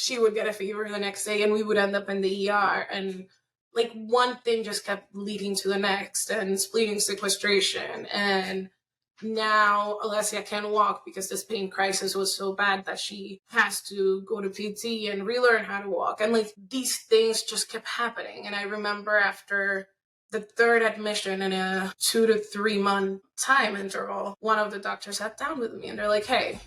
she would get a fever the next day and we would end up in the ER. And like one thing just kept leading to the next, and spleen sequestration. And now Alessia can't walk because this pain crisis was so bad that she has to go to PT and relearn how to walk. And like these things just kept happening. And I remember after the third admission in a 2 to 3 month time interval, one of the doctors sat down with me and they're like, hey,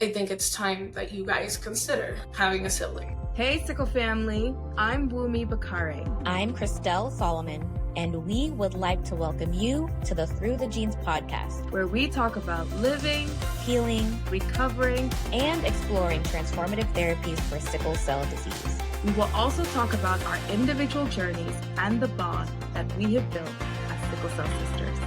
I think it's time that you guys consider having a sibling. Hey, Sickle family. I'm Wunmi Bakare. I'm Christelle, Salomon, and we would like to welcome you to the Through the Genes podcast, where we talk about living, healing, recovering, and exploring transformative therapies for sickle cell disease. We will also talk about our individual journeys and the bond that we have built as sickle cell sisters.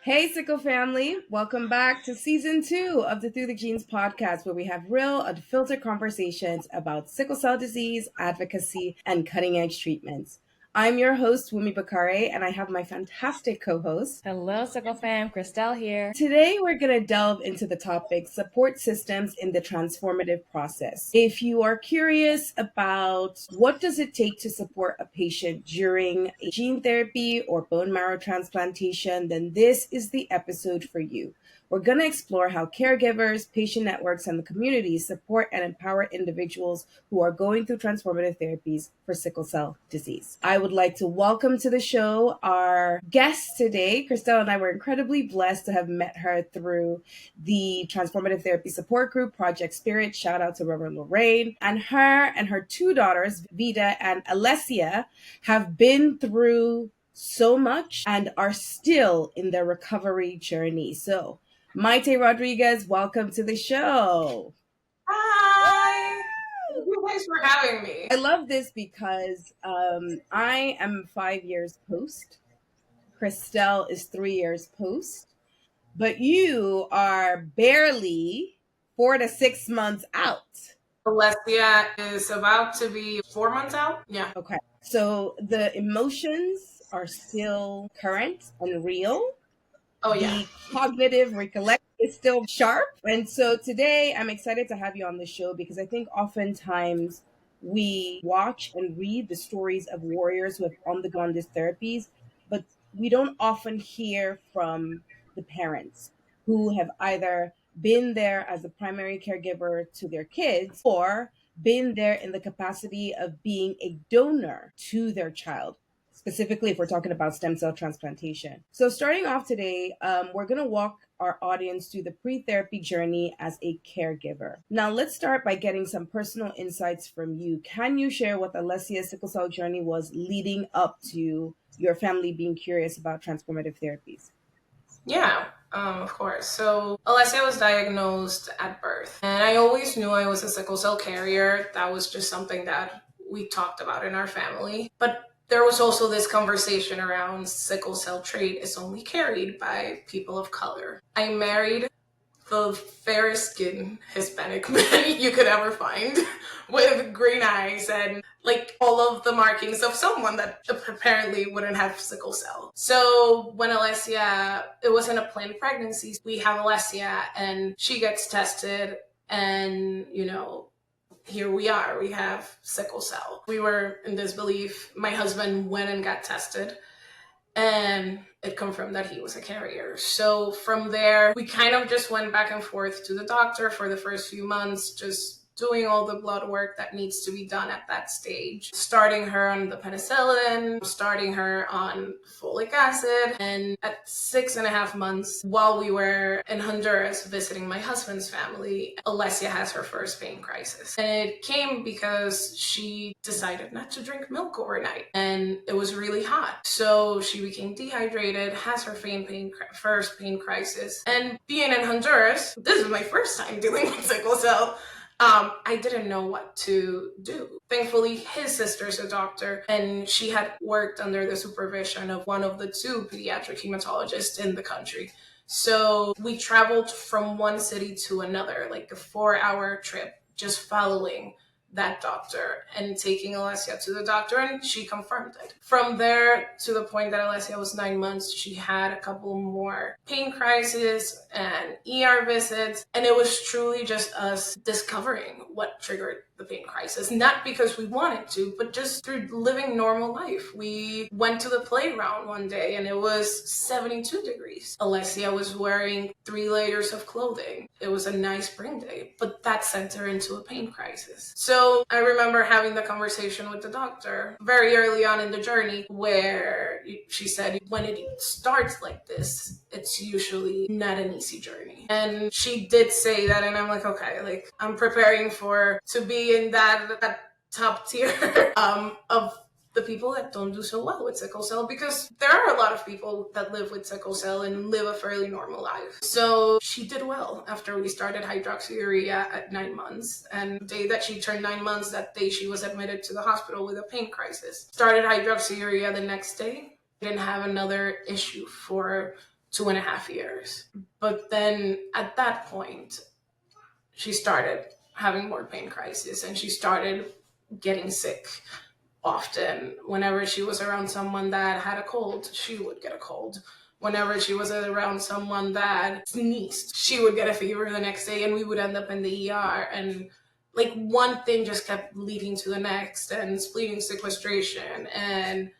Hey, Sickle family. Welcome back to season 2 of the Through the Genes podcast, where we have real, unfiltered conversations about sickle cell disease, advocacy, and cutting-edge treatments. I'm your host, Wunmi Bakare, and I have my fantastic co-host. Hello, Sickle fam. Christelle here. Today, we're going to delve into the topic, support systems in the transformative process. If you are curious about what does it take to support a patient during a gene therapy or bone marrow transplantation, then this is the episode for you. We're going to explore how caregivers, patient networks, and the community support and empower individuals who are going through transformative therapies for sickle cell disease. I would like to welcome to the show our guest today. Christelle and I were incredibly blessed to have met her through the Transformative Therapy Support Group, Project Spirit. Shout out to Reverend Lorraine. And her 2 daughters, Vida and Alessia, have been through so much and are still in their recovery journey. So, Maite Rodriguez, welcome to the show. Hi! Thank you guys for having me. I love this because I am 5 years post. Christelle is 3 years post. But you are barely 4 to 6 months out. Alessia is about to be 4 months out. Yeah. Okay. So the emotions are still current and real. Oh, yeah. The cognitive recollection is still sharp. And so today I'm excited to have you on the show because I think oftentimes we watch and read the stories of warriors who have undergone these therapies, but we don't often hear from the parents who have either been there as a primary caregiver to their kids or been there in the capacity of being a donor to their child. Specifically, if we're talking about stem cell transplantation. So starting off today, we're going to walk our audience through the pre-therapy journey as a caregiver. Now, let's start by getting some personal insights from you. Can you share what Alessia's sickle cell journey was leading up to your family being curious about transformative therapies? Yeah, of course. So Alessia was diagnosed at birth, and I always knew I was a sickle cell carrier. That was just something that we talked about in our family. But there was also this conversation around sickle cell trait is only carried by people of color. I married the fairest skinned Hispanic man you could ever find with green eyes and like all of the markings of someone that apparently wouldn't have sickle cell. So when Alessia, it wasn't a planned pregnancy, we have Alessia and she gets tested and, here we are, we have sickle cell. We were in disbelief. My husband went and got tested and it confirmed that he was a carrier. So from there, we kind of just went back and forth to the doctor for the first few months, just doing all the blood work that needs to be done at that stage, starting her on the penicillin, starting her on folic acid. And at 6.5 months, while we were in Honduras visiting my husband's family, Alessia has her first pain crisis. And it came because she decided not to drink milk overnight. And it was really hot. So she became dehydrated, has her first pain crisis. And being in Honduras, this is my first time dealing with sickle cell. I didn't know what to do. Thankfully, his sister's a doctor, and she had worked under the supervision of one of the 2 pediatric hematologists in the country. So we traveled from one city to another, like a 4-hour trip, just following that doctor and taking Alessia to the doctor, and she confirmed it. From there to the point that Alessia was 9 months, she had a couple more pain crises and ER visits, and it was truly just us discovering what triggered the pain crisis. Not because we wanted to, but just through living normal life. We went to the playground one day and it was 72 degrees. Alessia was wearing 3 layers of clothing. It was a nice spring day, but that sent her into a pain crisis. So I remember having the conversation with the doctor very early on in the journey where she said, when it starts like this, it's usually not an easy journey. And she did say that, and I'm like, okay, like I'm preparing to be in that top tier of the people that don't do so well with sickle cell, because there are a lot of people that live with sickle cell and live a fairly normal life. So she did well after we started hydroxyurea at 9 months. And the day that she turned 9 months, that day she was admitted to the hospital with a pain crisis. Started hydroxyurea the next day. Didn't have another issue for 2.5 years. But then at that point, she started having more pain crises and she started getting sick often. Whenever she was around someone that had a cold, she would get a cold. Whenever she was around someone that sneezed, she would get a fever the next day and we would end up in the ER. And like one thing just kept leading to the next, and spleen sequestration. And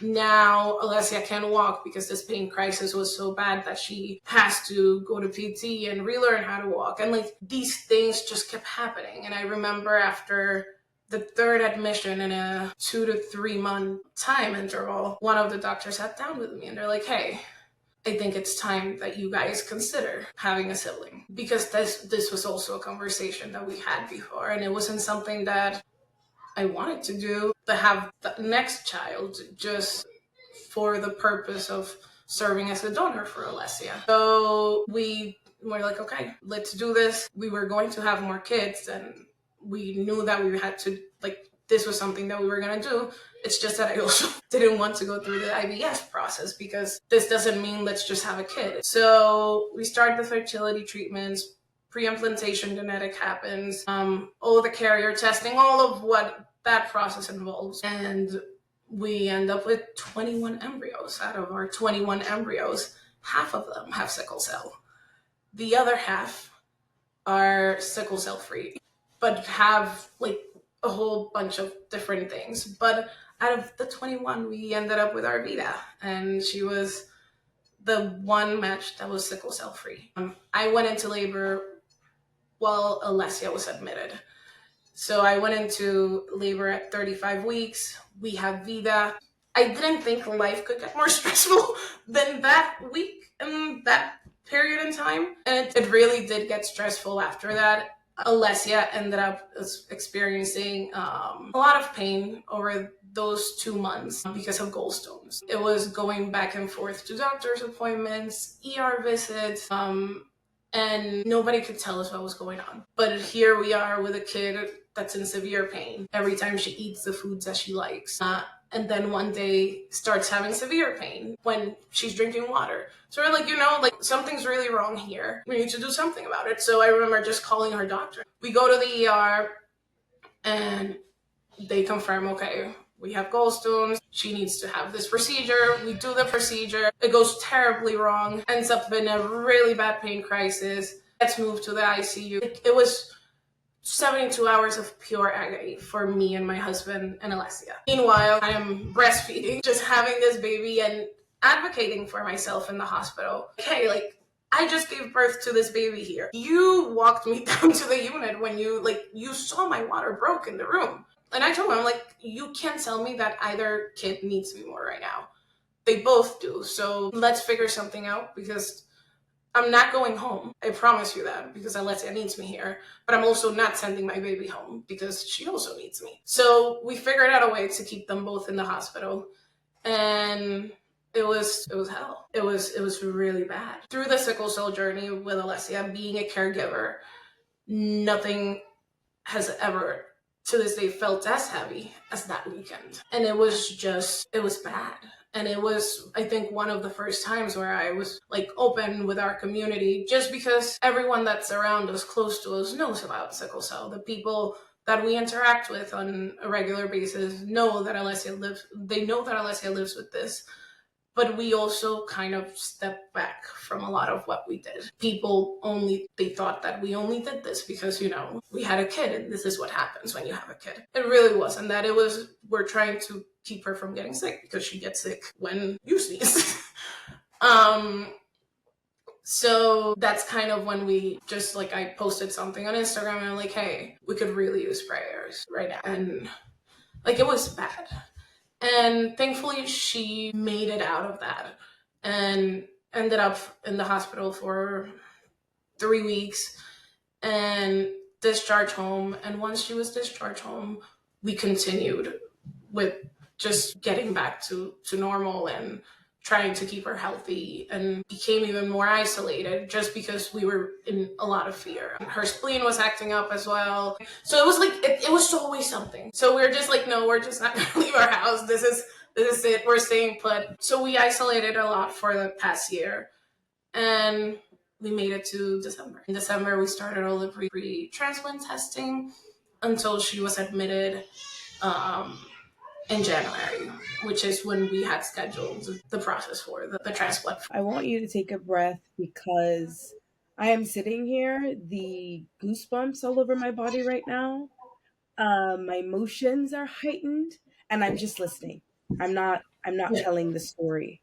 now Alessia can't walk because this pain crisis was so bad that she has to go to PT and relearn how to walk. And like these things just kept happening. And I remember after the third admission in a 2 to 3 month time interval, one of the doctors sat down with me and they're like, hey, I think it's time that you guys consider having a sibling. Because this was also a conversation that we had before, and it wasn't something that I wanted to do, to have the next child just for the purpose of serving as a donor for Alessia. So we were like, okay, let's do this. We were going to have more kids and we knew that we had to, like, this was something that we were going to do. It's just that I also didn't want to go through the IVF process, because this doesn't mean let's just have a kid. So we started the fertility treatments, pre-implantation genetic happens, all the carrier testing, all of what that process involves. And we end up with 21 embryos. Out of our 21 embryos, half of them have sickle cell. The other half are sickle cell free, but have like a whole bunch of different things. But out of the 21, we ended up with Arvida, and she was the one match that was sickle cell free. I went into labor while Alessia was admitted. So I went into labor at 35 weeks. We have Vida. I didn't think life could get more stressful than that week and that period in time. And it really did get stressful after that. Alessia ended up experiencing a lot of pain over those 2 months because of gallstones. It was going back and forth to doctor's appointments, ER visits, and nobody could tell us what was going on. But here we are with a kid that's in severe pain every time she eats the foods that she likes. And then one day starts having severe pain when she's drinking water. So we're like, like something's really wrong here. We need to do something about it. So I remember just calling her doctor. We go to the ER and they confirm, okay, we have gallstones. She needs to have this procedure. We do the procedure. It goes terribly wrong. Ends up in a really bad pain crisis. Gets moved to the ICU. It was 72 hours of pure agony for me and my husband and Alessia. Meanwhile, I am breastfeeding, just having this baby and advocating for myself in the hospital. Hey, I just gave birth to this baby here. You walked me down to the unit when you saw my water broke in the room. And I told him, you can't tell me that either kid needs me more right now. They both do. So let's figure something out, because I'm not going home. I promise you that, because Alessia needs me here. But I'm also not sending my baby home because she also needs me. So we figured out a way to keep them both in the hospital. And it was hell. It was really bad. Through the sickle cell journey with Alessia, being a caregiver, nothing has ever to this day felt as heavy as that weekend. And it was bad. And it was, I think, one of the first times where I was open with our community, just because everyone that's around us, close to us, knows about sickle cell. The people that we interact with on a regular basis know that they know that Alessia lives with this, but we also kind of stepped back from a lot of what we did. They thought that we only did this because, we had a kid and this is what happens when you have a kid. It really wasn't that. We're trying to keep her from getting sick because she gets sick when you sneeze. So that's kind of when we just I posted something on Instagram and I'm like, hey, we could really use prayers right now. And it was bad. And thankfully she made it out of that and ended up in the hospital for 3 weeks and discharged home. And once she was discharged home, we continued with just getting back to normal and trying to keep her healthy, and became even more isolated just because we were in a lot of fear. Her spleen was acting up as well. So it was it was always something. So we were just no, we're just not gonna leave our house. This is it. We're staying put. So we isolated a lot for the past year. And we made it to December. In December, we started all the pre-transplant testing until she was admitted in January, which is when we had scheduled the process for the transplant. I want you to take a breath because I am sitting here, the goosebumps all over my body right now. My emotions are heightened and I'm just listening. I'm not telling the story.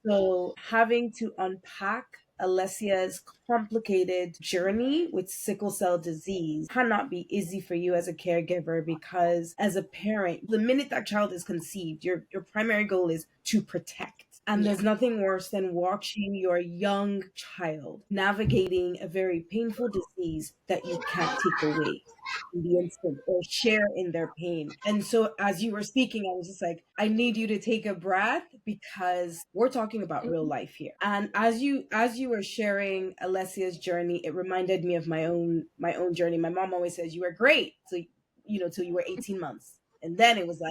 So having to unpack Alessia's complicated journey with sickle cell disease cannot be easy for you as a caregiver, because as a parent, the minute that child is conceived, your primary goal is to protect. And there's nothing worse than watching your young child navigating a very painful disease that you can't take away in the instant or share in their pain. And so as you were speaking, I was just like, I need you to take a breath because we're talking about real life here. And as you were sharing Alessia's journey, it reminded me of my own journey. My mom always says you were great till you were 18 months. And then it was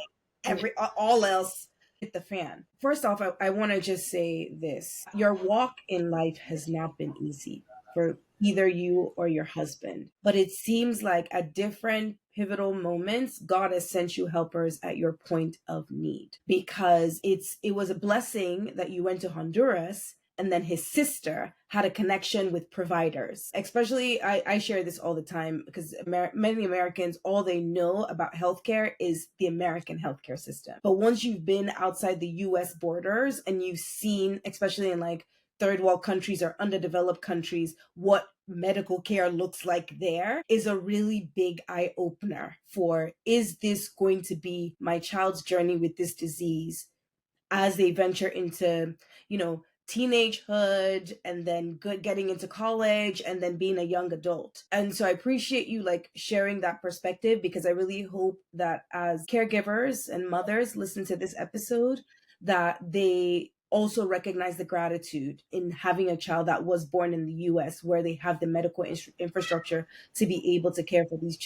all else hit the fan. First off, I want to just say this. Your walk in life has not been easy for either you or your husband, but it seems like at different pivotal moments, God has sent you helpers at your point of need, because it was a blessing that you went to Honduras and then his sister had a connection with providers. Especially, I share this all the time because many Americans, all they know about healthcare is the American healthcare system. But once you've been outside the US borders and you've seen, especially in third world countries or underdeveloped countries, what medical care looks like there is a really big eye opener for, is this going to be my child's journey with this disease as they venture into, teenagehood and then getting into college and then being a young adult. And so I appreciate you sharing that perspective, because I really hope that as caregivers and mothers listen to this episode, that they also recognize the gratitude in having a child that was born in the US, where they have the medical infrastructure to be able to care for these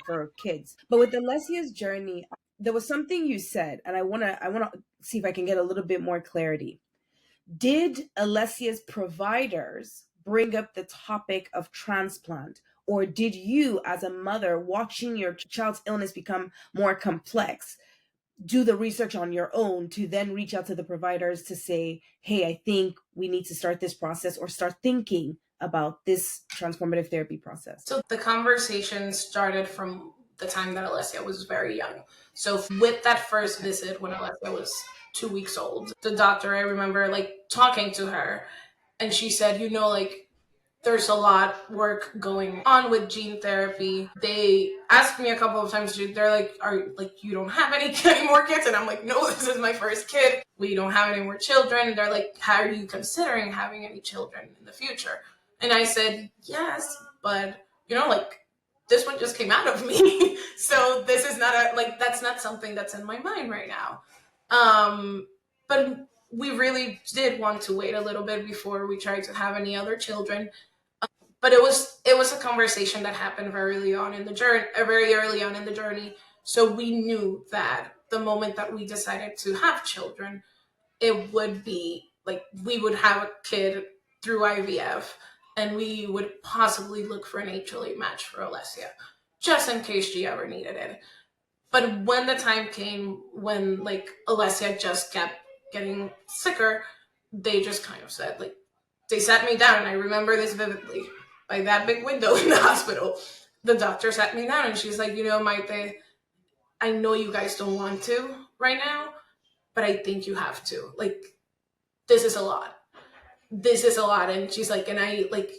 for kids. But with Alessia's journey, there was something you said, and I want to see if I can get a little bit more clarity. Did Alessia's providers bring up the topic of transplant, or did you, as a mother watching your child's illness become more complex, do the research on your own to then reach out to the providers to say, hey, I think we need to start this process or start thinking about this transformative therapy process? So the conversation started from the time that Alessia was very young. So with that first visit when Alessia was 2 weeks old, the doctor, I remember talking to her, and she said, there's a lot work going on with gene therapy. They asked me a couple of times, they're you don't have any more kids? And I'm like, no, this is my first kid. We don't have any more children. And they're like, how are you considering having any children in the future? And I said, yes, but this one just came out of me. So this is not that's not something that's in my mind right now. But we really did want to wait a little bit before we tried to have any other children. But it was a conversation that happened very early on in the journey. So we knew that the moment that we decided to have children, it would be we would have a kid through IVF, and we would possibly look for an HLA match for Alessia, just in case she ever needed it. But when the time came when like Alessia just kept getting sicker, they just kind of said, like, they sat me down, and I remember this vividly, by that big window in the hospital. The doctor sat me down and she's like, Maite, I know you guys don't want to right now, but I think you have to. Like, this is a lot. This is a lot. And she's like, and I like,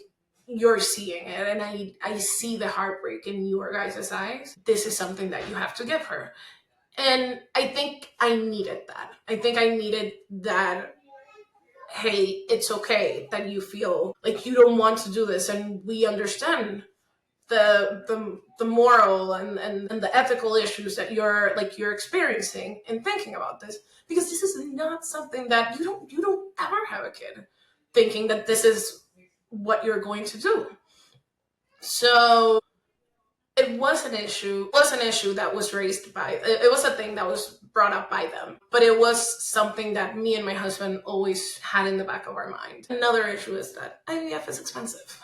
you're seeing it, and I see the heartbreak in your guys' eyes. This is something that you have to give her. And I think I needed that. I think I needed that. Hey, it's okay that you feel like you don't want to do this, and we understand the moral and the ethical issues that you're experiencing in thinking about this, because this is not something that you don't ever have a kid thinking that this is what you're going to do. So it was an issue. It was an issue that was raised by. It was a thing that was brought up by them, but it was something that me and my husband always had in the back of our mind. Another issue is that IVF is expensive.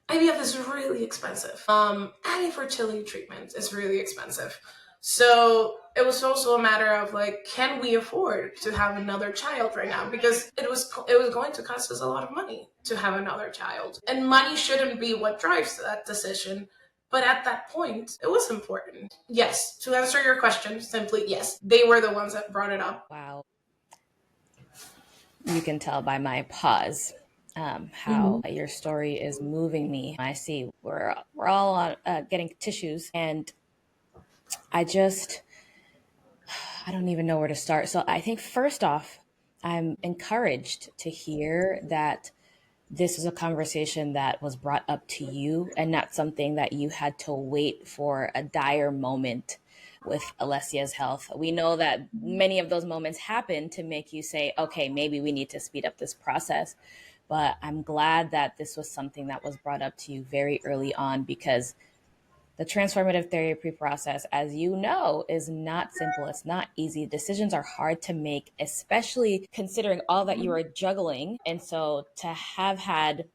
IVF is really expensive. Any fertility treatment is really expensive. So it was also a matter of like, can we afford to have another child right now? Because it was going to cost us a lot of money to have another child. And money shouldn't be what drives that decision. But at that point, it was important. Yes, to answer your question, simply yes. They were the ones that brought it up. Wow. You can tell by my pause how your story is moving me. I see we're all getting tissues, and I don't even know where to start. So I think first off, I'm encouraged to hear that this is a conversation that was brought up to you and not something that you had to wait for a dire moment with Alessia's health. We know that many of those moments happen to make you say, okay, maybe we need to speed up this process. But I'm glad that this was something that was brought up to you very early on, because the transformative therapy process, as you know, is not simple. It's not easy. Decisions are hard to make, especially considering all that you are juggling. And so to have had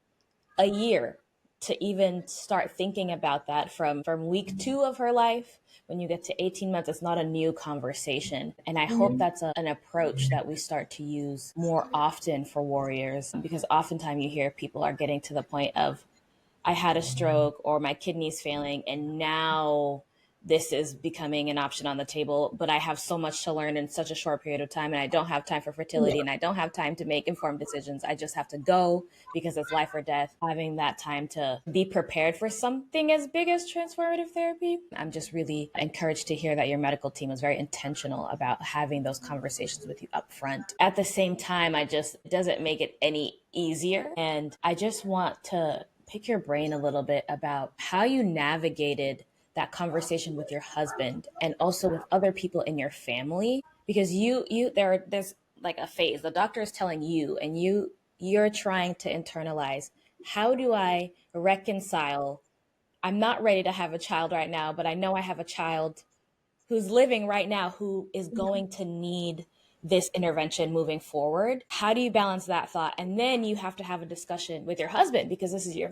a year to even start thinking about that from week 2 of her life, when you get to 18 months, it's not a new conversation. And I hope that's an approach that we start to use more often for warriors, because oftentimes you hear people are getting to the point of, I had a stroke or my kidney's failing, and now this is becoming an option on the table, but I have so much to learn in such a short period of time, and I don't have time for fertility, and I don't have time to make informed decisions. I just have to go because it's life or death. Having that time to be prepared for something as big as transformative therapy. I'm just really encouraged to hear that your medical team was very intentional about having those conversations with you up front. At the same time, it doesn't make it any easier. And I just want to pick your brain a little bit about how you navigated that conversation with your husband and also with other people in your family, because there's like a phase. The doctor is telling you, and you're trying to internalize, how do I reconcile? I'm not ready to have a child right now, but I know I have a child who's living right now who is going to need this intervention moving forward. How do you balance that thought? And then you have to have a discussion with your husband, because this is your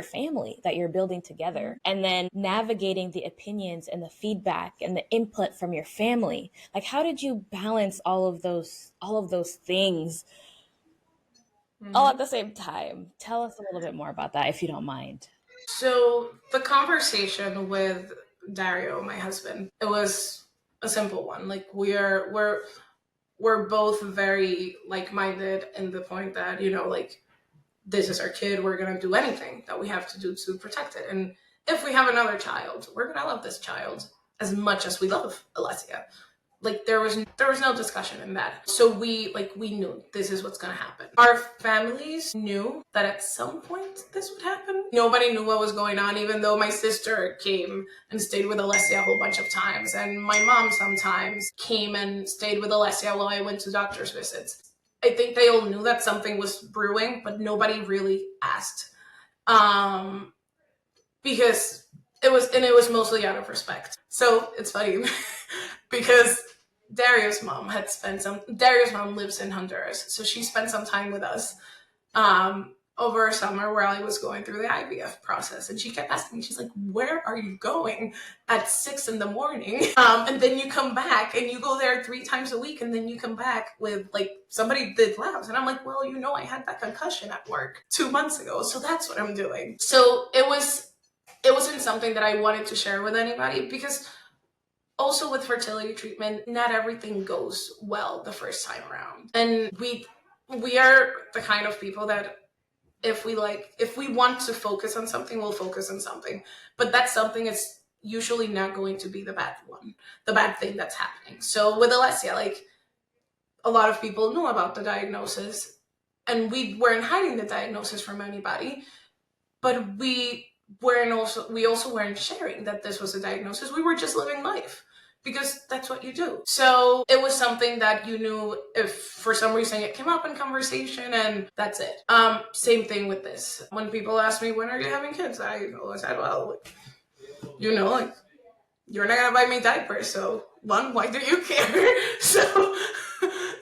family that you're building together. And then navigating the opinions and the feedback and the input from your family. Like, how did you balance all of those things all at the same time? Tell us a little bit more about that, if you don't mind. So the conversation with Dario, my husband, it was a simple one. Like, we're both very like-minded in the point that, like, this is our kid. We're going to do anything that we have to do to protect it. And if we have another child, we're going to love this child as much as we love Alessia. Like, there was no discussion in that. So we knew this is what's going to happen. Our families knew that at some point this would happen. Nobody knew what was going on, even though my sister came and stayed with Alessia a whole bunch of times. And my mom sometimes came and stayed with Alessia while I went to doctor's visits. I think they all knew that something was brewing, but nobody really asked. Because it was mostly out of respect. So it's funny because Dario's mom lives in Honduras, so she spent some time with us over a summer where I was going through the IVF process, and she kept asking me, she's like, where are you going at 6 a.m? And then you come back and you go there 3 times a week, and then you come back with like somebody did labs. And I'm like, well, I had that concussion at work 2 months ago, so that's what I'm doing. So it wasn't something that I wanted to share with anybody, because also with fertility treatment, not everything goes well the first time around. And we are the kind of people that if we want to focus on something, we'll focus on something. But that something is usually not going to be the bad thing that's happening. So with Alessia, like, a lot of people knew about the diagnosis, and we weren't hiding the diagnosis from anybody, but we also weren't sharing that this was a diagnosis. We were just living life, because that's what you do. So it was something that you knew if for some reason it came up in conversation, and that's it. Same thing with this. When people ask me, when are you having kids? I always said, well, like, you're not gonna buy me diapers, so 1, why do you care? So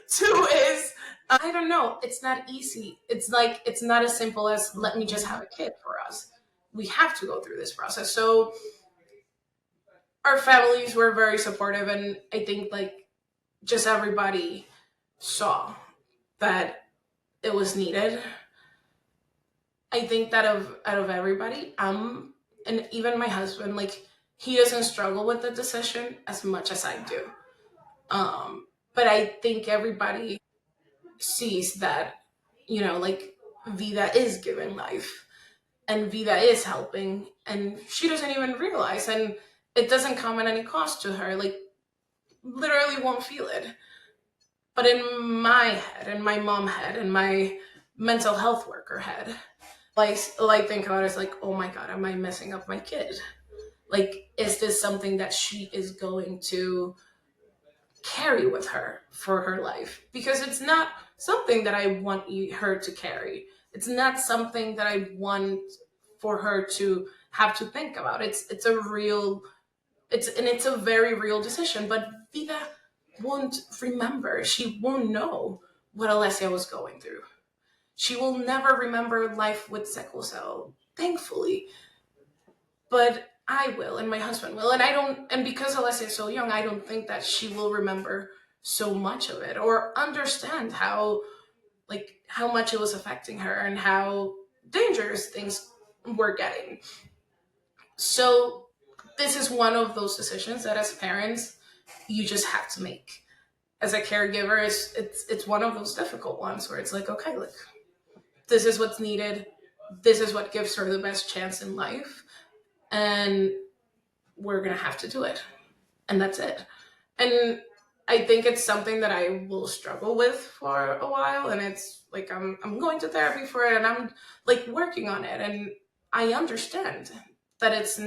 2 is, I don't know, it's not easy. It's like, it's not as simple as let me just have a kid for us. We have to go through this process. So our families were very supportive, and I think like just everybody saw that it was needed. I think that out of everybody, and even my husband, like, he doesn't struggle with the decision as much as I do. But I think everybody sees that, like, Vida is giving life, and Vida is helping, and she doesn't even realize, and it doesn't come at any cost to her. Like, literally won't feel it. But in my head, and my mom head, and my mental health worker head, like think about it as like, oh my God, am I messing up my kid? Like, is this something that she is going to carry with her for her life? Because it's not something that I want her to carry. It's not something that I want for her to have to think about. It's a very real decision. But Vida won't remember. She won't know what Alessia was going through. She will never remember life with sickle cell, thankfully. But I will, and my husband will. And because Alessia is so young, I don't think that she will remember so much of it, or understand how much it was affecting her, and how dangerous things were getting. So this is one of those decisions that as parents, you just have to make. As a caregiver, it's one of those difficult ones where it's like, okay, look, this is what's needed. This is what gives her the best chance in life. And we're going to have to do it. And that's it. And I think it's something that I will struggle with for a while. And it's like, I'm going to therapy for it, and I'm like working on it. And I understand that it's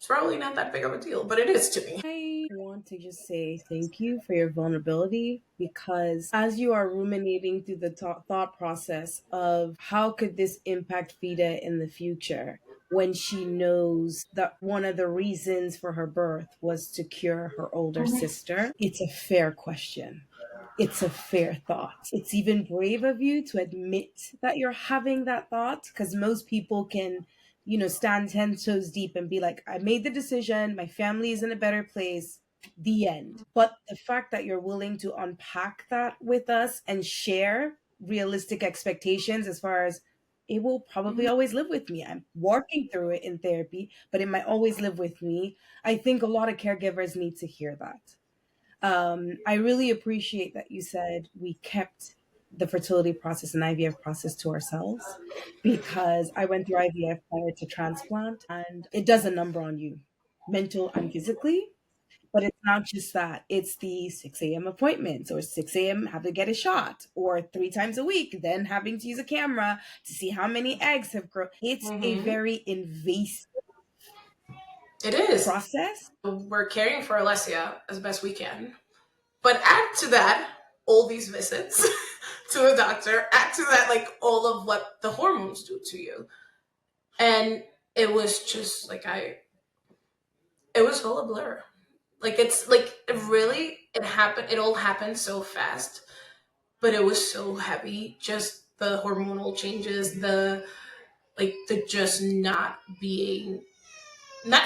probably not that big of a deal, but it is to me. I want to just say thank you for your vulnerability, because as you are ruminating through the thought process of how could this impact Vida in the future, when she knows that one of the reasons for her birth was to cure her older sister, it's a fair question. It's a fair thought. It's even brave of you to admit that you're having that thought, because most people can, stand 10 toes deep and be like, I made the decision, my family is in a better place, the end. But the fact that you're willing to unpack that with us and share realistic expectations as far as it will probably always live with me. I'm working through it in therapy, but it might always live with me. I think a lot of caregivers need to hear that. I really appreciate that you said we kept the fertility process and IVF process to ourselves, because I went through IVF prior to transplant, and it does a number on you, mental and physically. But it's not just that. It's the 6 a.m. appointments, or 6 a.m. have to get a shot, or 3 times a week, then having to use a camera to see how many eggs have grown. It's a very invasive process. We're caring for Alessia as best we can. But add to that all these visits to a doctor, add to that like all of what the hormones do to you. And it was just like it was all a blur. Like, it's like it all happened so fast, but it was so heavy. Just the hormonal changes, the just not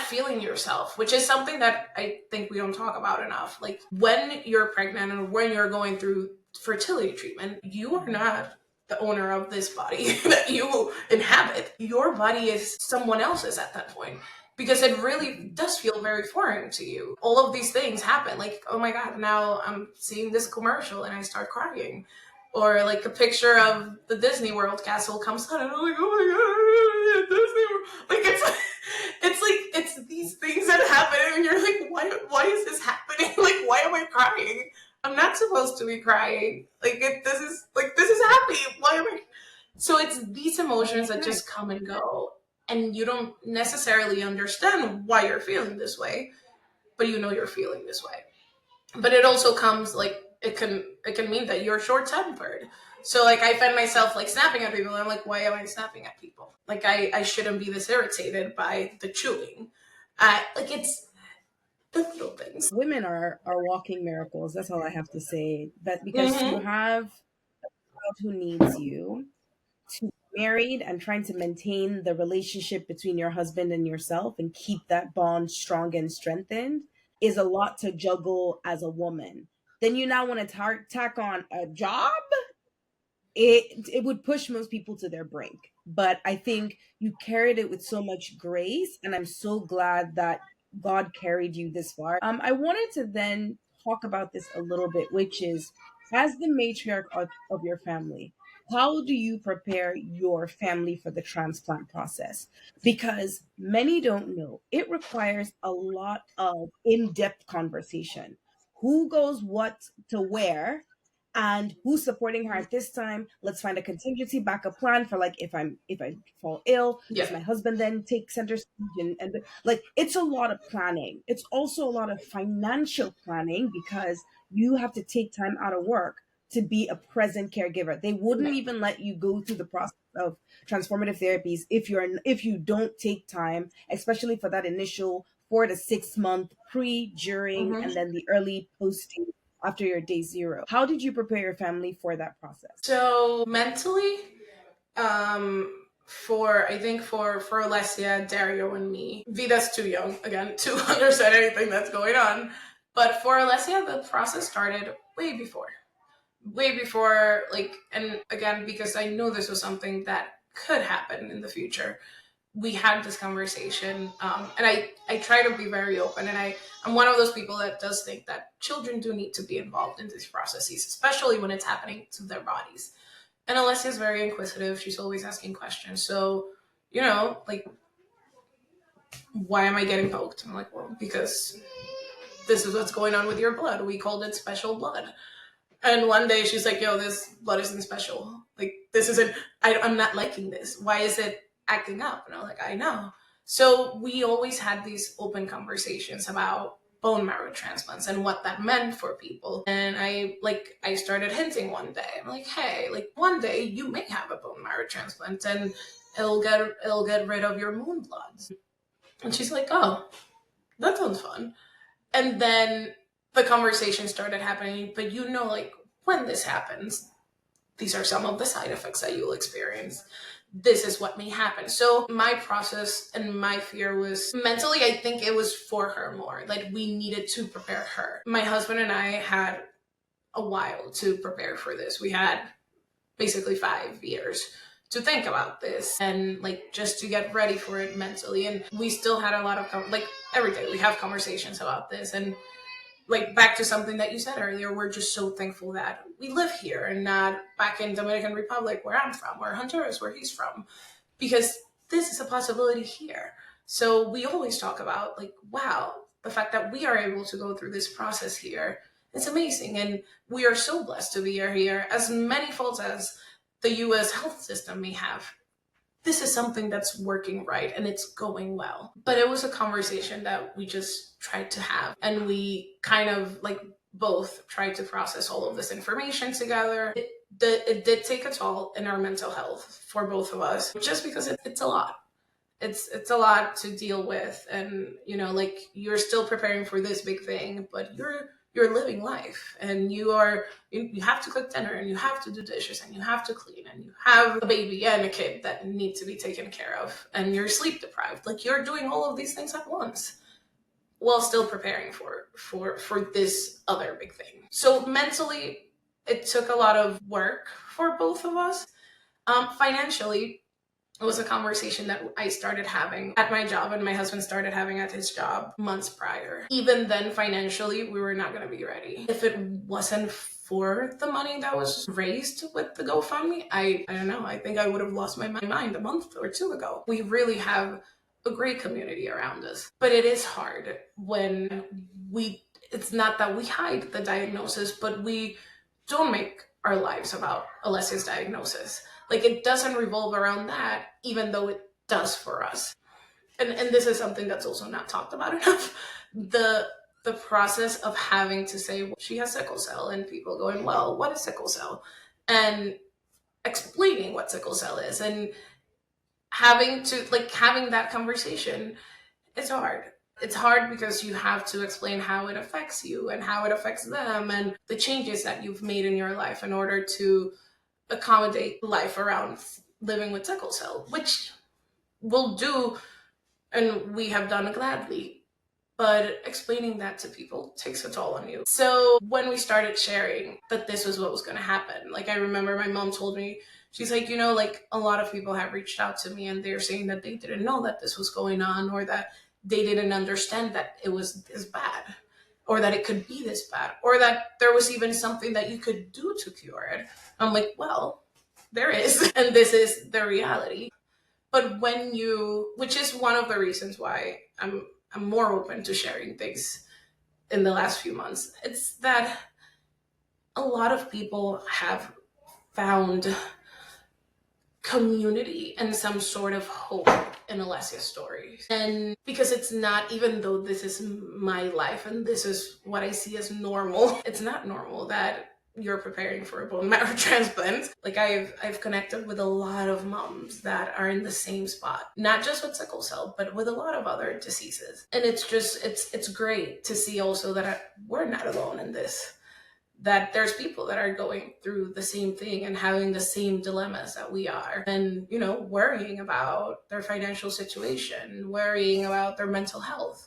feeling yourself, which is something that I think we don't talk about enough. Like when you're pregnant and when you're going through fertility treatment, you are not the owner of this body that you inhabit. Your body is someone else's at that point, because it really does feel very foreign to you. All of these things happen. Like, oh my God, now I'm seeing this commercial and I start crying. Or like a picture of the Disney World castle comes out and I'm like, oh my God, Disney World. Like it's these things that happen and you're like, why is this happening? Like, why am I crying? I'm not supposed to be crying. This is happy. Why am I? So it's these emotions that just come and go, and you don't necessarily understand why you're feeling this way, but you know you're feeling this way. But it also comes like it can mean that you're short tempered. So like I find myself like snapping at people. And I'm like, why am I snapping at people? Like I shouldn't be this irritated by the chewing. Like it's the little things. Women are walking miracles. That's all I have to say. But because you have a child who needs you, to be married and trying to maintain the relationship between your husband and yourself and keep that bond strong and strengthened is a lot to juggle as a woman. Then you now want to tack on a job. It would push most people to their brink. But I think you carried it with so much grace, and I'm so glad that God carried you this far. I wanted to then talk about this a little bit, which is, as the matriarch of your family, how do you prepare your family for the transplant process? Because many don't know, it requires a lot of in-depth conversation. Who goes what to where? And who's supporting her at this time? Let's find a contingency backup plan for, like, if I fall ill, does my husband then take center stage? And like, it's a lot of planning. It's also a lot of financial planning, because you have to take time out of work to be a present caregiver. They wouldn't even let you go through the process of transformative therapies if you don't take time, especially for that initial 4 to 6 month pre, during, and then the early post stage after your day 0. How did you prepare your family for that process? So mentally, for Alessia, Dario, and me, Vida's too young again to understand anything that's going on. But for Alessia, the process started way before, like, and again, because I know this was something that could happen in the future. We had this conversation, and I try to be very open, and I'm one of those people that does think that children do need to be involved in these processes, especially when it's happening to their bodies. And Alessia is very inquisitive. She's always asking questions. So, like, why am I getting poked? I'm like, well, because this is what's going on with your blood. We called it special blood. And one day she's like, yo, this blood isn't special. Like, this isn't, I'm not liking this. Why is it acting up? And I'm like, I know. So we always had these open conversations about bone marrow transplants and what that meant for people. And I started hinting one day. I'm like, hey, like, one day you may have a bone marrow transplant and it'll get rid of your moon bloods. And she's like, oh, that sounds fun. And then the conversation started happening, but like, when this happens, these are some of the side effects that you'll experience. This is what may happen. So my process and my fear was mentally, I think it was for her more. Like, we needed to prepare her. My husband and I had a while to prepare for this. We had basically 5 years to think about this and like just to get ready for it mentally. And we still had a lot of every day we have conversations about this. And like, back to something that you said earlier, we're just so thankful that we live here and not back in Dominican Republic, where I'm from, or Honduras, where he's from, because this is a possibility here. So we always talk about, like, wow, the fact that we are able to go through this process here, it's amazing. And we are so blessed to be here. As many faults as the US health system may have, this is something that's working right and it's going well. But it was a conversation that we just tried to have, and we kind of like both tried to process all of this information together. It did take a toll in our mental health for both of us, just because it's a lot. It's a lot to deal with, and like, you're still preparing for this big thing, but you're you're living life, and you have to cook dinner, and you have to do dishes, and you have to clean, and you have a baby and a kid that need to be taken care of, and you're sleep deprived. Like, you're doing all of these things at once while still preparing for this other big thing. So mentally, it took a lot of work for both of us. Financially, it was a conversation that I started having at my job, and my husband started having at his job months prior. Even then, financially, we were not going to be ready. If it wasn't for the money that was raised with the GoFundMe, I don't know, I think I would have lost my mind a month or two ago. We really have a great community around us, but it is hard when it's not that we hide the diagnosis, but we don't make our lives about Alessia's diagnosis. Like, it doesn't revolve around that, even though it does for us. And this is something that's also not talked about enough. The process of having to say, well, she has sickle cell, and people going, well, what is sickle cell? And explaining what sickle cell is, and having that conversation is hard. It's hard because you have to explain how it affects you and how it affects them, and the changes that you've made in your life in order to accommodate life around living with sickle cell, which we'll do and we have done gladly. But explaining that to people takes a toll on you. So when we started sharing that this was what was going to happen, like, I remember my mom told me, she's like, like, a lot of people have reached out to me, and they're saying that they didn't know that this was going on, or that they didn't understand that it was this bad, or that it could be this bad, or that there was even something that you could do to cure it. I'm like, well, there is, and this is the reality. But which is one of the reasons why I'm more open to sharing things in the last few months, it's that a lot of people have found community and some sort of hope in Alessia's story. And because it's not, even though this is my life and this is what I see as normal, it's not normal that you're preparing for a bone marrow transplant. Like, I've connected with a lot of moms that are in the same spot, not just with sickle cell, but with a lot of other diseases. And it's great to see also that we're not alone in this, that there's people that are going through the same thing and having the same dilemmas that we are, and worrying about their financial situation, worrying about their mental health.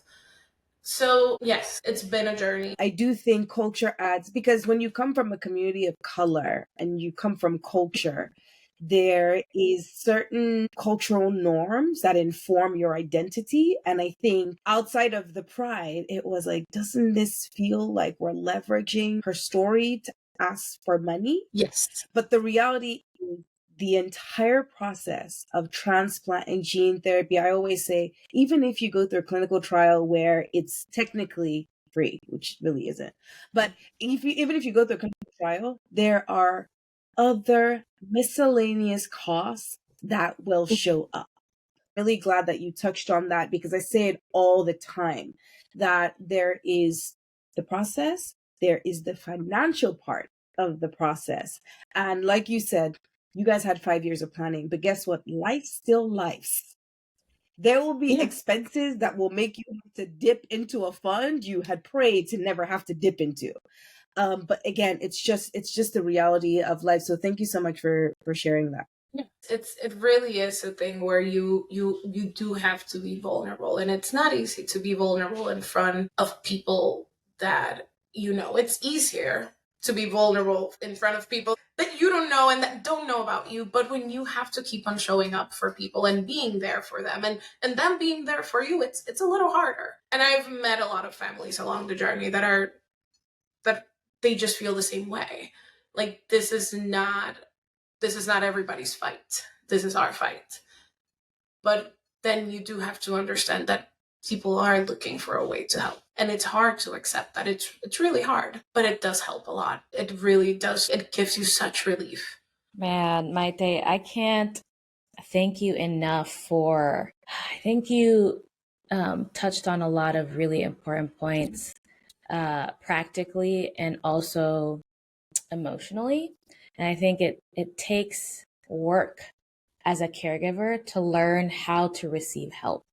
So yes, it's been a journey. I do think culture adds, because when you come from a community of color and you come from culture, there is certain cultural norms that inform your identity. And I think outside of the pride, it was like, doesn't this feel like we're leveraging her story to ask for money? Yes. But the reality is, the entire process of transplant and gene therapy, I always say, even if you go through a clinical trial where it's technically free, which really isn't, but even if you go through a clinical trial, there are other miscellaneous costs that will show up. Really glad that you touched on that, because I say it all the time, that there is the process, there is the financial part of the process. And like you said, you guys had 5 years of planning, but guess what? Life still lives. There will be expenses that will make you have to dip into a fund you had prayed to never have to dip into. But again, it's just the reality of life. So thank you so much for sharing that. It really is a thing where you do have to be vulnerable, and it's not easy to be vulnerable in front of people that it's easier to be vulnerable in front of people that you don't know and that don't know about you. But when you have to keep on showing up for people and being there for them, and them being there for you, it's a little harder. And I've met a lot of families along the journey that they just feel the same way. Like, this is not everybody's fight. This is our fight. But then you do have to understand that people are looking for a way to help. And it's hard to accept that. It's really hard, but it does help a lot. It really does. It gives you such relief. Man, Maite, I can't thank you enough I think you touched on a lot of really important points, practically and also emotionally. And I think it takes work as a caregiver to learn how to receive help.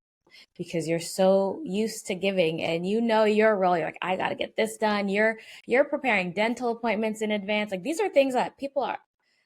because you're so used to giving and you know your role. You're like, I got to get this done. You're preparing dental appointments in advance. Like these are things that people are,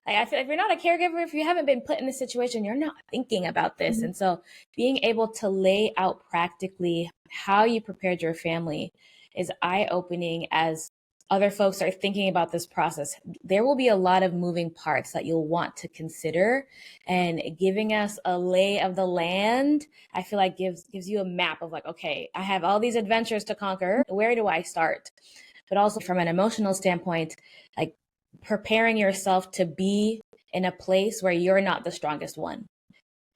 like, I feel if you're not a caregiver, if you haven't been put in this situation, you're not thinking about this. Mhm. And so being able to lay out practically how you prepared your family is eye-opening as other folks are thinking about this process. There will be a lot of moving parts that you'll want to consider, and giving us a lay of the land, I feel like gives you a map of like, okay, I have all these adventures to conquer. Where do I start? But also from an emotional standpoint, like preparing yourself to be in a place where you're not the strongest one.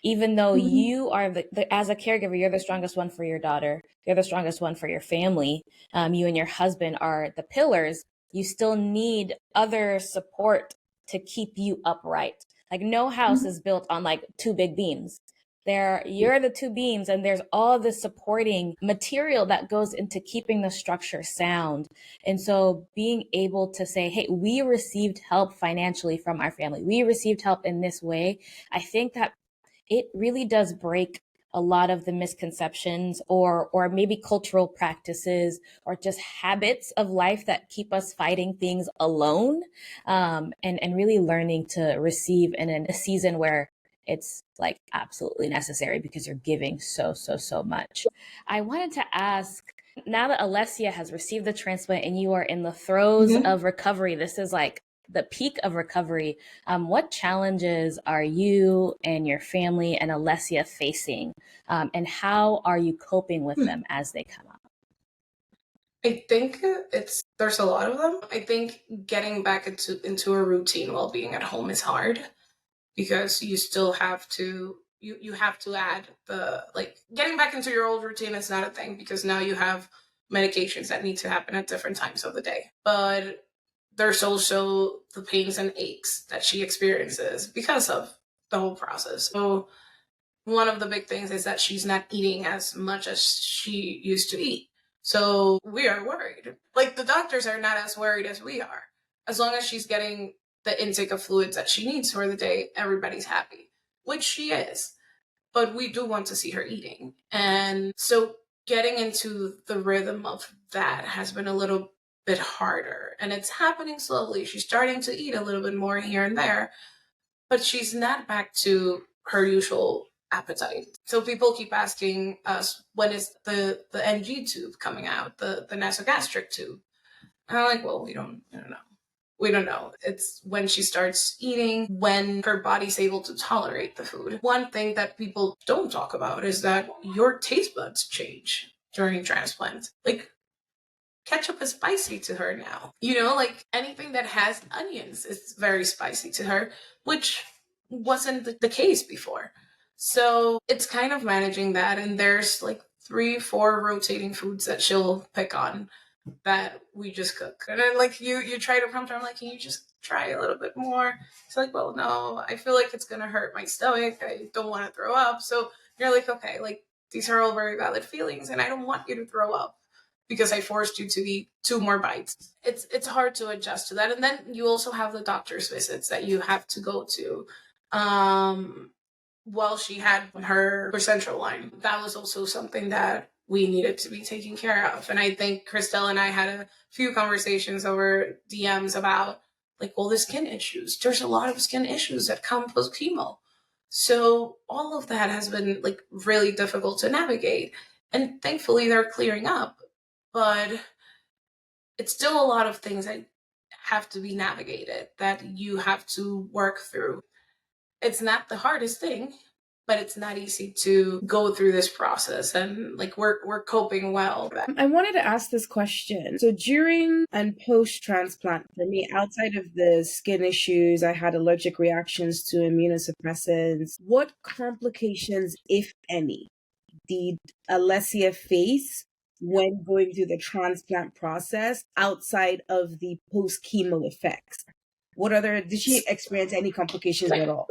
Even though you are as a caregiver, you're the strongest one for your daughter, you're the strongest one for your family. You and your husband are the pillars. You still need other support to keep you upright. Like no house is built on like two big beams. You're the two beams, and there's all the supporting material that goes into keeping the structure sound. And so being able to say, hey, we received help financially from our family, we received help in this way, I think that it really does break a lot of the misconceptions or maybe cultural practices or just habits of life that keep us fighting things alone, and really learning to receive in a season where it's like absolutely necessary because you're giving so much. I wanted to ask, now that Alessia has received the transplant and you are in the throes of recovery, this is like the peak of recovery. What challenges are you and your family and Alessia facing? And how are you coping with them as they come up? I think there's a lot of them. I think getting back into a routine while being at home is hard because you still have to you have to add the like getting back into your old routine is not a thing because now you have medications that need to happen at different times of the day. But there's also the pains and aches that she experiences because of the whole process. So one of the big things is that she's not eating as much as she used to eat. So we are worried. Like the doctors are not as worried as we are. As long as she's getting the intake of fluids that she needs for the day, everybody's happy, which she is. But we do want to see her eating. And so getting into the rhythm of that has been a little bit harder. And it's happening slowly. She's starting to eat a little bit more here and there, but she's not back to her usual appetite. So people keep asking us, when is the NG tube coming out, the nasogastric tube? And I'm like, well, we don't know. We don't know. It's when she starts eating, when her body's able to tolerate the food. One thing that people don't talk about is that your taste buds change during transplant. Like, ketchup is spicy to her now. You know, like anything that has onions is very spicy to her, which wasn't the case before. So it's kind of managing that. And there's like 3-4 rotating foods that she'll pick on that we just cook. And then like you try to prompt her, I'm like, can you just try a little bit more? It's like, well, no, I feel like it's gonna hurt my stomach. I don't want to throw up. So you're like, okay, like these are all very valid feelings and I don't want you to throw up because I forced you to eat 2 more bites. It's hard to adjust to that. And then you also have the doctor's visits that you have to go to. While she had her central line, that was also something that we needed to be taken care of. And I think Christelle and I had a few conversations over DMs about like, well, the skin issues. There's a lot of skin issues that come post chemo. So all of that has been like really difficult to navigate. And thankfully they're clearing up. But it's still a lot of things that have to be navigated, that you have to work through. It's not the hardest thing, but it's not easy to go through this process, and like we're coping well. I wanted to ask this question. So during and post-transplant, for me, outside of the skin issues, I had allergic reactions to immunosuppressants. What complications, if any, did Alessia face when going through the transplant process outside of the post-chemo effects? Did she experience any complications at all?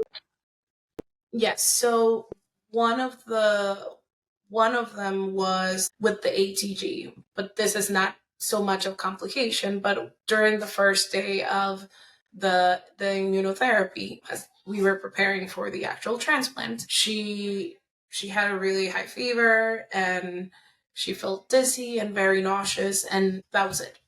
Yes. So one of them was with the ATG, but this is not so much of complication. But during the first day of the immunotherapy, as we were preparing for the actual transplant, she she had a really high fever and she felt dizzy and very nauseous, and that was it.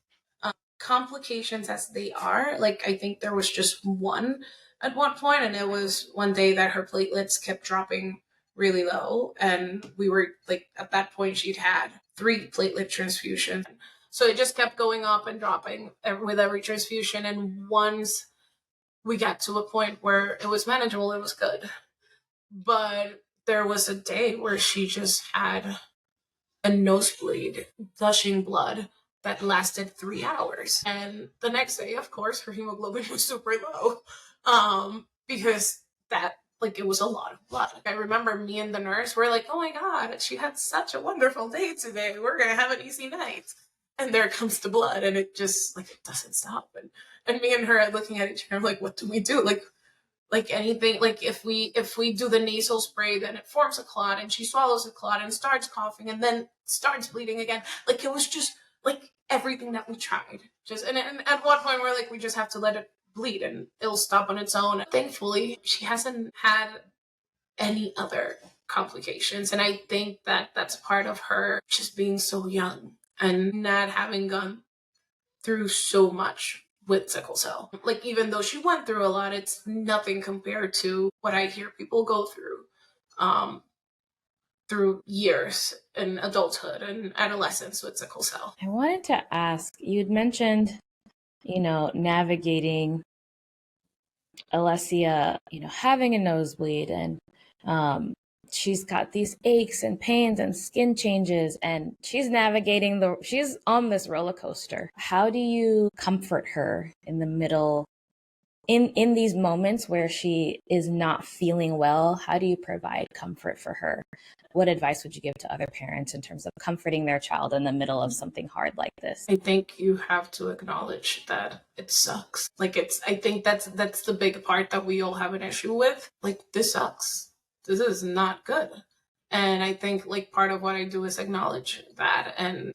Complications as they are, like, I think there was just one at one point, and it was one day that her platelets kept dropping really low, and we were like, at that point she'd had 3 platelet transfusions, so it just kept going up and dropping with every transfusion. And once we got to a point where it was manageable, it was good. But there was a day where she just had a nosebleed, gushing blood that lasted 3 hours. And the next day, of course, her hemoglobin was super low, because that, like, it was a lot of blood. I remember me and the nurse were like, oh my God, she had such a wonderful day today. We're going to have an easy night. And there comes the blood, and it just, like, it doesn't stop. And me and her are looking at each other like, what do we do? Like anything, like if we do the nasal spray, then it forms a clot, and she swallows a clot and starts coughing and then starts bleeding again. Like, it was just like everything that we tried. Just and at one point we're like, we just have to let it bleed and it'll stop on its own. Thankfully, she hasn't had any other complications, and I think that that's part of her just being so young and not having gone through so much with sickle cell. Like, even though she went through a lot, it's nothing compared to what I hear people go through years in adulthood and adolescence with sickle cell. I wanted to ask, you'd mentioned, navigating Alessia, having a nosebleed, and she's got these aches and pains and skin changes, and she's on this roller coaster. How do you comfort her in the middle, in these moments where she is not feeling well? How do you provide comfort for her? What advice would you give to other parents in terms of comforting their child in the middle of something hard like this? I think you have to acknowledge that it sucks. I think that's the big part that we all have an issue with. Like, this sucks. This is not good. And I think, like, part of what I do is acknowledge that. And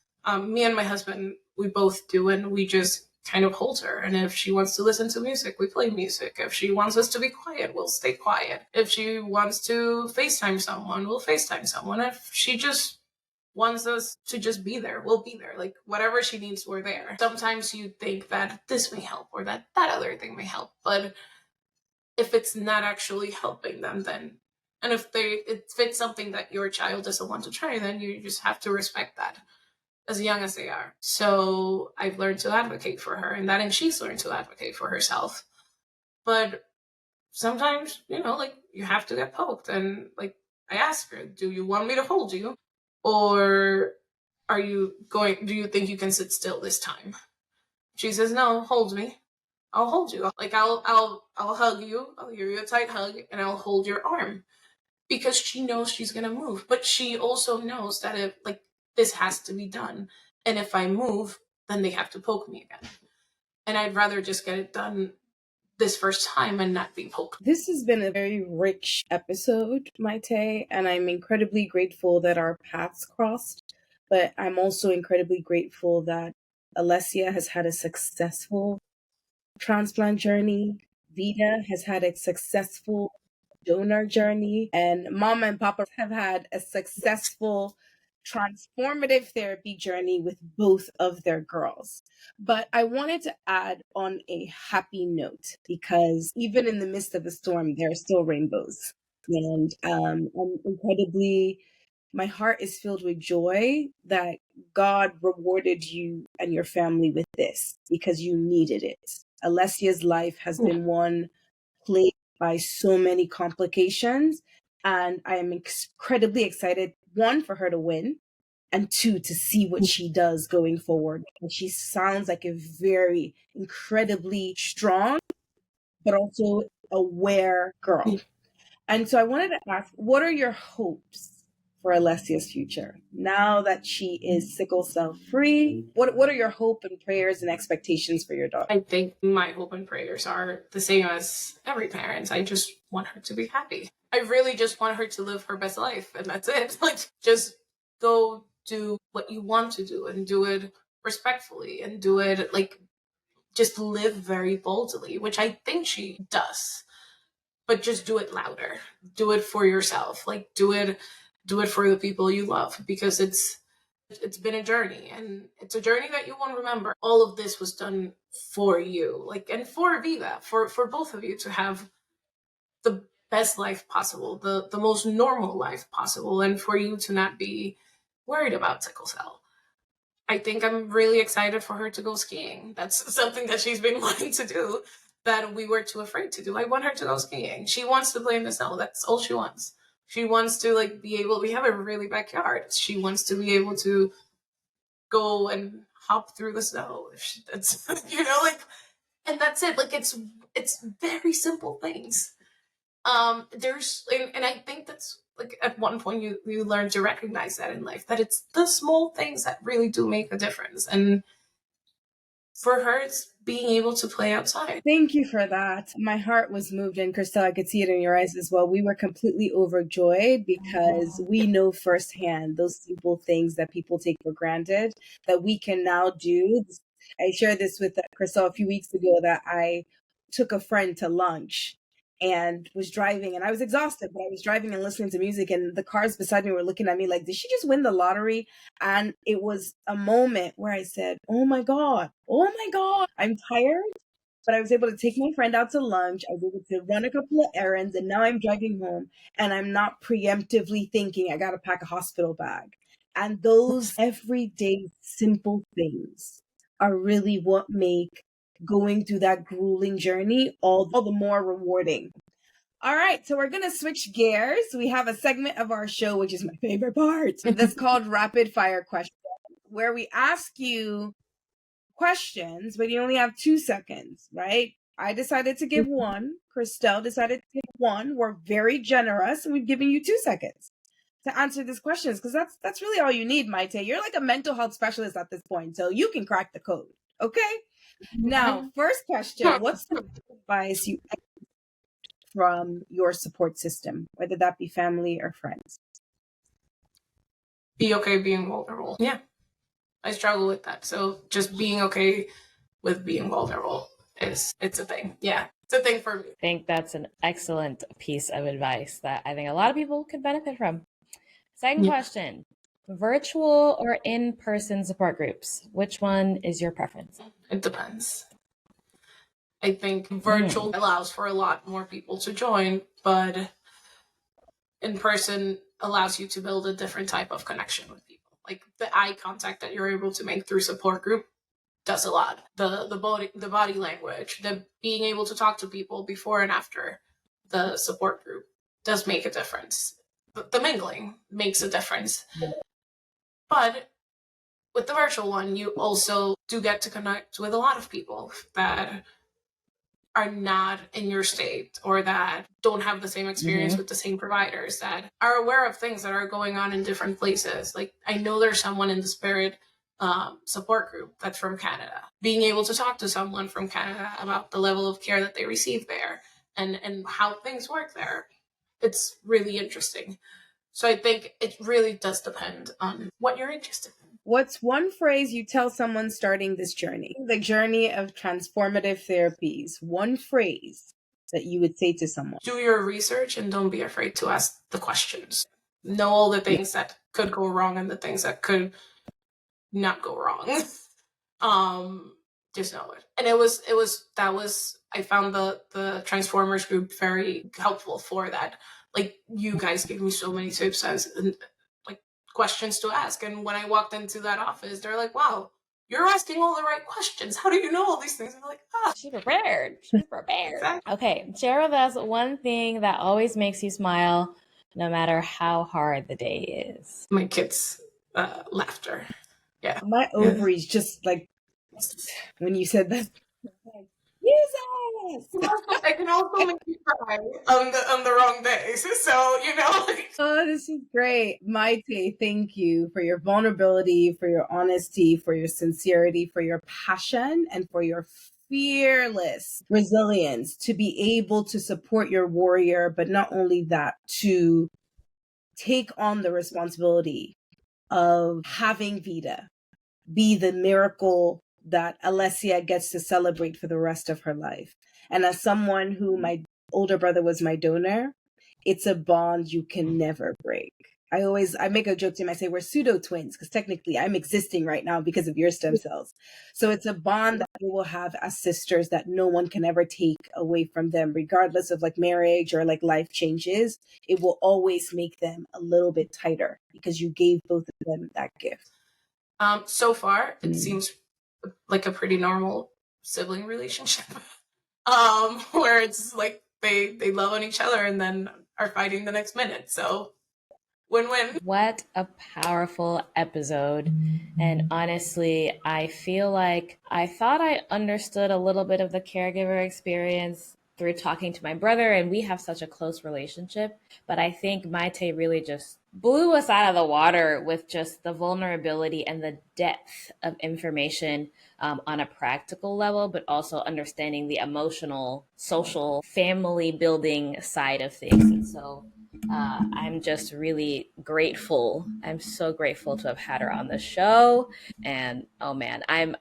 me and my husband, we both do, and we just kind of hold her. And if she wants to listen to music, we play music. If she wants us to be quiet, we'll stay quiet. If she wants to FaceTime someone, we'll FaceTime someone. If she just wants us to just be there, we'll be there. Like, whatever she needs, we're there. Sometimes you think that this may help or that other thing may help, but if it's not actually helping them, then, and if it's something that your child doesn't want to try, then you just have to respect that, as young as they are. So I've learned to advocate for her, and she's learned to advocate for herself. But sometimes, like, you have to get poked. And, like, I ask her, do you want me to hold you? Or do you think you can sit still this time? She says, no, hold me. I'll hold you. Like, I'll hug you. I'll give you a tight hug, and I'll hold your arm. Because she knows she's going to move. But she also knows that if, like, this has to be done. And if I move, then they have to poke me again. And I'd rather just get it done this first time and not be poked. This has been a very rich episode, Maite, and I'm incredibly grateful that our paths crossed. But I'm also incredibly grateful that Alessia has had a successful transplant journey. Vida has had a successful donor journey, and Mama and Papa have had a successful transformative therapy journey with both of their girls. But I wanted to add on a happy note, because even in the midst of the storm, there are still rainbows. And I'm incredibly, my heart is filled with joy that God rewarded you and your family with this, because you needed it. Alessia's life has been one plagued by so many complications, and I am incredibly excited, one, for her to win, and two, to see what she does going forward. And she sounds like a very incredibly strong, but also aware girl. And so I wanted to ask, what are your hopes for Alessia's future now that she is sickle cell free? What are your hope and prayers and expectations for your daughter? I think my hope and prayers are the same as every parent. I just want her to be happy. I really just want her to live her best life, and that's it. Like, just go do what you want to do, and do it respectfully, and do it, like, just live very boldly, which I think she does. but just do it louder. Do it for yourself. Like do it for the people you love, because it's been a journey, and it's a journey that you won't remember. All of this was done for you, like, and for Viva, for both of you to have the best life possible, the most normal life possible, and for you to not be worried about sickle cell. I think I'm really excited for her to go skiing. That's something that she's been wanting to do that we were too afraid to do. I want her to go skiing. She wants to play in the snow. That's all she wants. She wants to like be able, we have a really backyard. She wants to be able to go and hop through the snow. That's, like, and that's it. Like it's very simple things. There's, and I think that's like at one point you learn to recognize that in life, that it's the small things that really do make a difference. And for her, it's being able to play outside. Thank you for that. My heart was moved, and Christelle, I could see it in your eyes as well. We were completely overjoyed because we know firsthand those simple things that people take for granted that we can now do. I shared this with Christelle a few weeks ago that I took a friend to lunch and was driving, and I was exhausted, but I was driving and listening to music, and the cars beside me were looking at me like, did she just win the lottery? And it was a moment where I said, oh my God, I'm tired, but I was able to take my friend out to lunch. I was able to run a couple of errands, and now I'm driving home, and I'm not preemptively thinking I got to pack a hospital bag. And those everyday simple things are really what make going through that grueling journey all the more rewarding. All right, so we're going to switch gears. We have a segment of our show, which is my favorite part, that's called Rapid Fire Questions, where we ask you questions, but you only have 2 seconds, right? I decided to give one. Christelle decided to give one. We're very generous, and we've given you 2 seconds to answer these questions, because that's really all you need, Maite. You're like a mental health specialist at this point, so you can crack the code. Okay? Now, first question, what's the advice you get from your support system, whether that be family or friends? Be okay being vulnerable. Yeah. I struggle with that. So just being okay with being vulnerable it's a thing. Yeah. It's a thing for me. I think that's an excellent piece of advice that I think a lot of people could benefit from. Second question, virtual or in-person support groups? Which one is your preference? It depends. I think virtual allows for a lot more people to join, but in person allows you to build a different type of connection with people. Like the eye contact that you're able to make through support group does a lot. The body language, the being able to talk to people before and after the support group does make a difference. The mingling makes a difference. But with the virtual one, you also do get to connect with a lot of people that are not in your state, or that don't have the same experience with the same providers, that are aware of things that are going on in different places. Like I know there's someone in the Spirit support group that's from Canada. Being able to talk to someone from Canada about the level of care that they receive there and how things work there, it's really interesting. So I think it really does depend on what you're interested in. What's one phrase you tell someone starting this journey, the journey of transformative therapies? One phrase that you would say to someone. Do your research and don't be afraid to ask the questions. Know all the things that could go wrong and the things that could not go wrong. Just know it. And I found the Transformers group very helpful for that. Like you guys gave me so many tips and like questions to ask. And when I walked into that office, they're like, wow, you're asking all the right questions. How do you know all these things? I'm like, She's prepared. Exactly. Okay, share with us one thing that always makes you smile, no matter how hard the day is. My kids' laughter. Yeah. My ovaries just like, when you said that, Jesus! I can also make you cry on the wrong days. So, Oh, this is great. Maite, thank you for your vulnerability, for your honesty, for your sincerity, for your passion, and for your fearless resilience to be able to support your warrior, but not only that, to take on the responsibility of having Vida be the miracle that Alessia gets to celebrate for the rest of her life. And as someone who my older brother was my donor, it's a bond you can never break. I make a joke to him. I say we're pseudo twins because technically I'm existing right now because of your stem cells. So it's a bond that we will have as sisters that no one can ever take away from them, regardless of like marriage or like life changes. It will always make them a little bit tighter because you gave both of them that gift. So far, it seems like a pretty normal sibling relationship, where it's like they love on each other and then are fighting the next minute. So win-win. What a powerful episode. And honestly, I feel like I thought I understood a little bit of the caregiver experience through talking to my brother, and we have such a close relationship. But I think Maite really just blew us out of the water with just the vulnerability and the depth of information on a practical level, but also understanding the emotional, social, family building side of things. And so I'm just really grateful. I'm so grateful to have had her on the show. And oh man, I'm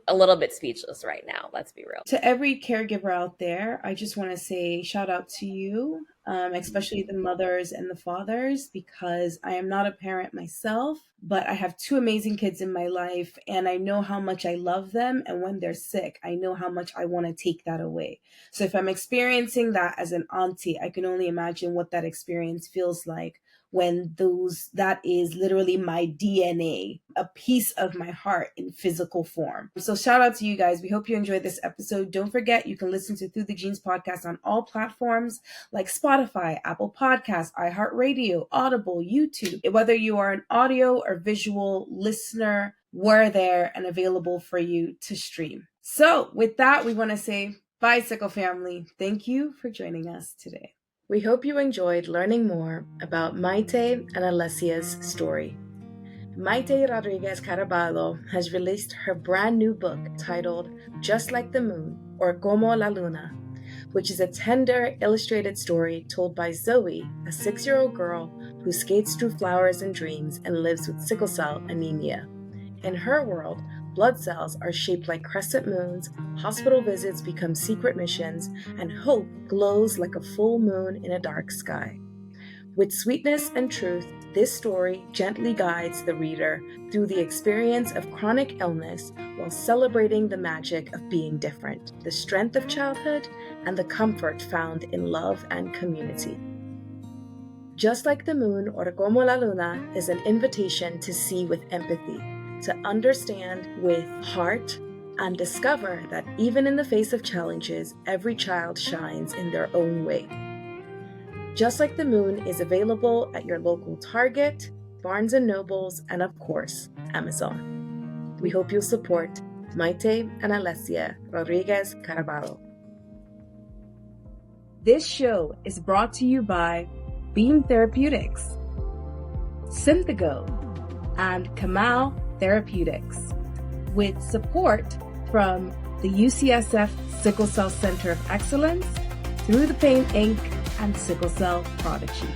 a little bit speechless right now. Let's be real. To every caregiver out there, I just want to say shout out to you, especially the mothers and the fathers, because I am not a parent myself, but I have two amazing kids in my life, and I know how much I love them. And when they're sick, I know how much I want to take that away. So if I'm experiencing that as an auntie, I can only imagine what that experience feels like when that is literally my DNA, a piece of my heart in physical form. So shout out to you guys. We hope you enjoyed this episode. Don't forget, you can listen to Through the Genes podcast on all platforms like Spotify, Apple Podcasts, iHeartRadio, Audible, YouTube. Whether you are an audio or visual listener, we're there and available for you to stream. So with that, we want to say bye, Sickle family. Thank you for joining us today. We hope you enjoyed learning more about Maite and Alessia's story. Maite Rodriguez Caraballo has released her brand new book titled Just Like the Moon, or Como la Luna, which is a tender, illustrated story told by Zoe, a 6-year-old girl who skates through flowers and dreams and lives with sickle cell anemia. In her world, blood cells are shaped like crescent moons, hospital visits become secret missions, and hope glows like a full moon in a dark sky. With sweetness and truth, this story gently guides the reader through the experience of chronic illness while celebrating the magic of being different, the strength of childhood, and the comfort found in love and community. Just Like the Moon, or Como la Luna, is an invitation to see with empathy, to understand with heart, and discover that even in the face of challenges, every child shines in their own way. Just Like the Moon is available at your local Target, Barnes & Nobles, and of course, Amazon. We hope you'll support Maite and Alessia Rodriguez Caraballo. This show is brought to you by Beam Therapeutics, Synthago, and Kamal Therapeutics, with support from the UCSF Sickle Cell Center of Excellence, Through the Pain Inc., and Sickle Cell Prodigy.